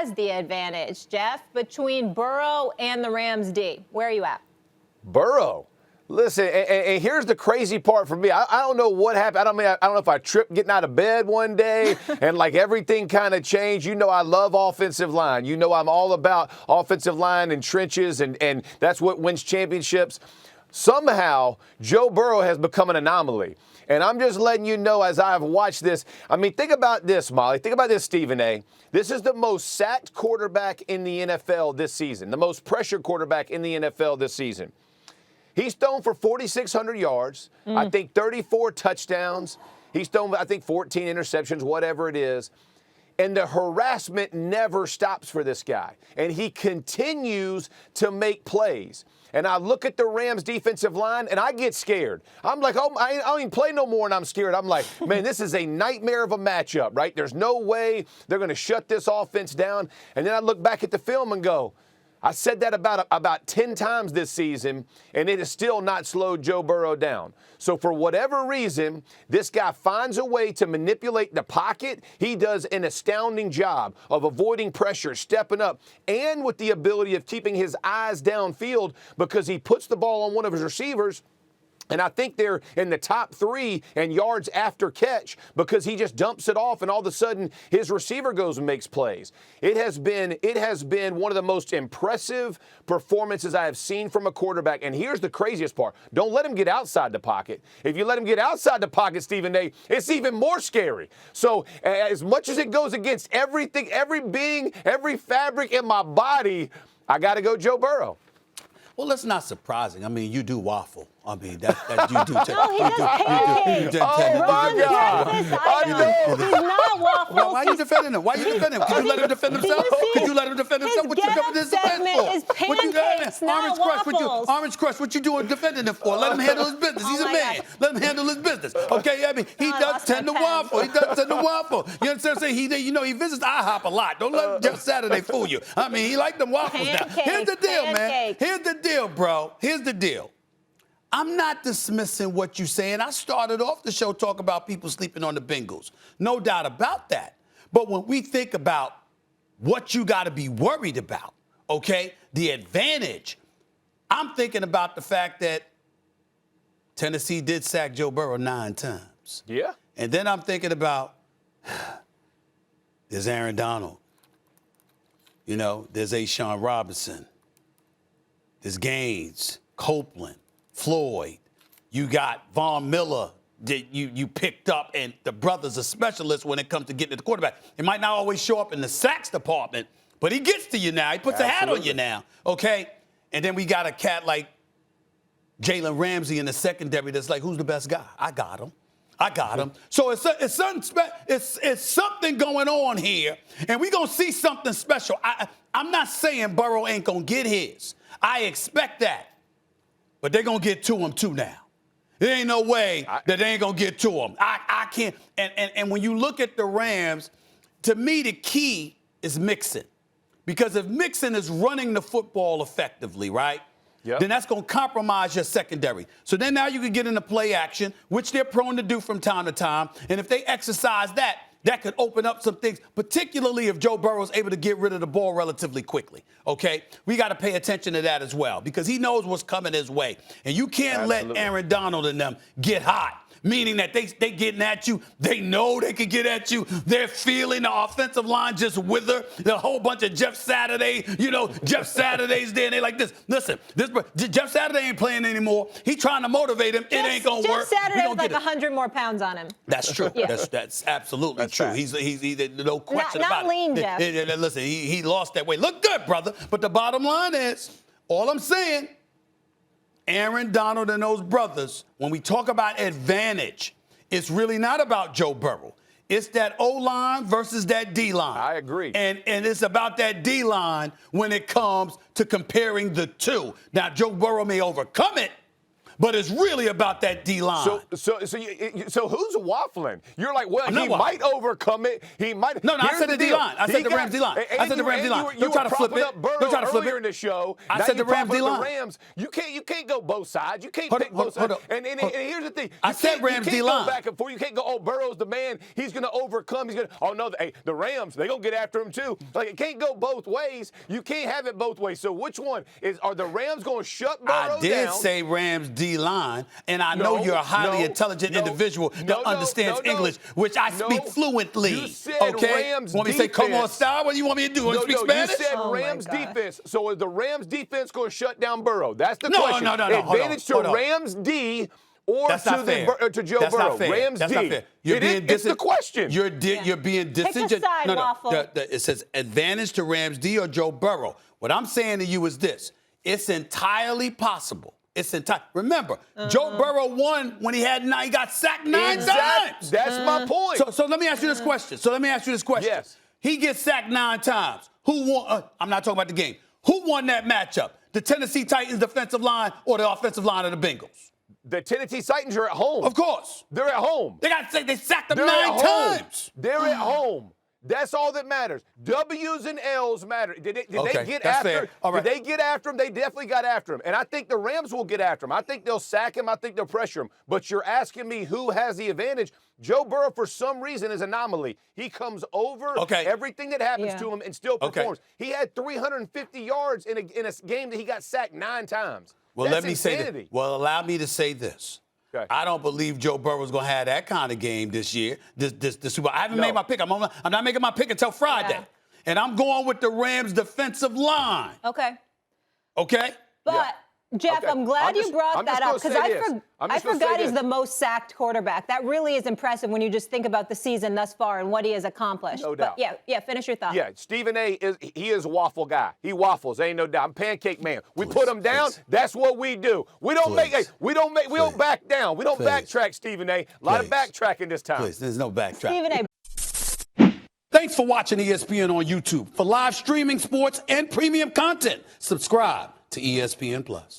has the advantage, Jeff, between Burrow and the Rams D? Where are you at? Burrow. Listen, and here's the crazy part for me. I don't know what happened. I don't know if I tripped getting out of bed one day and like everything kind of changed. You know I love offensive line. You know I'm all about offensive line and trenches, and that's what wins championships. Somehow, Joe Burrow has become an anomaly. And I'm just letting you know as I've watched this. I mean, think about this, Molly. Think about this, Stephen A. This is the most sacked quarterback in the NFL this season, the most pressured quarterback in the NFL this season. He's thrown for 4,600 yards, I think 34 touchdowns. He's thrown, I think, 14 interceptions, whatever it is. And the harassment never stops for this guy. And he continues to make plays. And I look at the Rams defensive line, and I get scared. I'm like, oh, I don't even play no more, and I'm scared. I'm like, man, this is a nightmare of a matchup, right? There's no way they're going to shut this offense down. And then I look back at the film and go, I said that about 10 times this season, and it has still not slowed Joe Burrow down. So for whatever reason, this guy finds a way to manipulate the pocket. He does an astounding job of avoiding pressure, stepping up, and with the ability of keeping his eyes downfield because he puts the ball on one of his receivers. And I think they're in the top 3 in yards after catch because he just dumps it off and all of a sudden his receiver goes and makes plays. It has been one of the most impressive performances I have seen from a quarterback. And here's the craziest part. Don't let him get outside the pocket. If you let him get outside the pocket, Stephen A., it's even more scary. So as much as it goes against everything, every being, every fabric in my body, I got to go Joe Burrow. Well, that's not surprising. I mean, you do waffle. I mean, that you do. No, he does pancakes. Wrong breakfast item. He's not waffles. Why are you defending him? Why are you defending him? Could you let him defend himself? Could you let him defend himself? His get-up segment is pancakes, not waffles. Orange Crush, what you doing defending him for? Let him handle his business. He's a man. God. Let him handle his business. Okay, I mean, he does tend to waffle. He does tend to waffle. You understand what I'm saying? He visits IHOP a lot. Don't let Jeff Saturday fool you. I mean, he like them waffles now. Here's the deal, man. Here's the deal, bro. Here's the deal. I'm not dismissing what you're saying. I started off the show talking about people sleeping on the Bengals. No doubt about that. But when we think about what you got to be worried about, okay, the advantage, I'm thinking about the fact that Tennessee did sack Joe Burrow 9 times. Yeah. And then I'm thinking about there's Aaron Donald. You know, there's Ashawn Robinson. There's Gaines, Copeland, Floyd. You got Von Miller that you picked up, and the brother's a specialist when it comes to getting to the quarterback. It might not always show up in the sacks department, but he gets to you now. He puts a hat on you now, okay? And then we got a cat like Jalen Ramsey in the secondary that's like, who's the best guy? I got him. So it's something going on here, and we're going to see something special. I'm not saying Burrow ain't going to get his. I expect that. But they're going to get to him, too, now. There ain't no way that they ain't going to get to him. I can't. And when you look at the Rams, to me, the key is Mixon. Because if Mixon is running the football effectively, right, then that's going to compromise your secondary. So then now you can get into play action, which they're prone to do from time to time. And if they exercise that, that could open up some things, particularly if Joe Burrow is able to get rid of the ball relatively quickly, okay? We got to pay attention to that as well because he knows what's coming his way. And you can't let Aaron Donald and them get hot, meaning that they getting at you. They know they can get at you. They're feeling the offensive line just wither. The whole bunch of Jeff Saturday, Jeff Saturday's there, and they like this. Listen, Jeff Saturday ain't playing anymore. He trying to motivate him. It ain't going to work. Jeff Saturday has like 100 more pounds on him. That's true. Yeah. That's absolutely true. Right. He's no question about not lean, it. Jeff. Listen, he lost that weight. Look good, brother. But the bottom line is, all I'm saying, Aaron Donald and those brothers, when we talk about advantage, it's really not about Joe Burrow. It's that O-line versus that D-line. I agree. And it's about that D-line when it comes to comparing the two. Now, Joe Burrow may overcome it, but it's really about that D-line. So who's waffling? You're like, well, he not might overcome it. He might. No, I said the D-line. I said the Rams D-line. I said the Rams D-line. Don't try to flip it. Don't try to flip it. In the show, I said the Rams D-line. The Rams. You can't go both sides. You can't pick both sides. And here's the thing. I said Rams D-line. You can't go back and forth. You can't go, oh, Burrow's the man. He's going to overcome. He's going to. Oh no, the Rams. They're going to get after him too. Like it can't go both ways. You can't have it both ways. So which one are the Rams going to shut Burrow down? I did say Rams D-line, and I know you're a highly intelligent individual that understands English, which I speak fluently. You said okay? Rams want me to say come on style? What do you want me to do? Want to speak Spanish? You said Rams defense. So is the Rams defense going to shut down Burrow? That's the question. No. Advantage to Rams D or to Joe Burrow. Rams That's D. Not fair. It's the question. You're being disingenuous. Pick a side, Waffle. It says advantage to Rams D or Joe Burrow. What I'm saying to you is this. It's entirely possible. Remember, Joe Burrow won when he got sacked 9 times. That's my point. So let me ask you this question. Yes. He gets sacked 9 times. Who won? I'm not talking about the game. Who won that matchup? The Tennessee Titans defensive line or the offensive line of the Bengals? The Tennessee Titans are at home. Of course. They're at home. They sacked them They're 9 times. They're at home. That's all that matters. W's and L's matter. Did they get after him? Right. Did they get after him? They definitely got after him. And I think the Rams will get after him. I think they'll sack him. I think they'll pressure him. But you're asking me who has the advantage. Joe Burrow, for some reason, is an anomaly. He comes over everything that happens to him and still performs. He had 350 yards in a game that he got sacked 9 times. Well, That's let me insanity. say this. Well, allow me to say this. Okay. I don't believe Joe Burrow's going to have that kind of game this year. This Super Bowl. I haven't made my pick. I'm not making my pick until Friday. Yeah. And I'm going with the Rams defensive line. Okay. Okay? But, Jeff, I'm glad you brought that up because I forgot he's the most sacked quarterback. That really is impressive when you just think about the season thus far and what he has accomplished. No doubt. But yeah, finish your thought. Yeah, Stephen A. is a waffle guy. He waffles, ain't no doubt. I'm pancake man. We put him down. That's what we do. We don't we don't back down. We don't backtrack, Stephen A. A lot of backtracking this time. Please, there's no backtrack. Stephen A. Thanks for watching ESPN on YouTube. For live streaming sports and premium content, subscribe to ESPN Plus.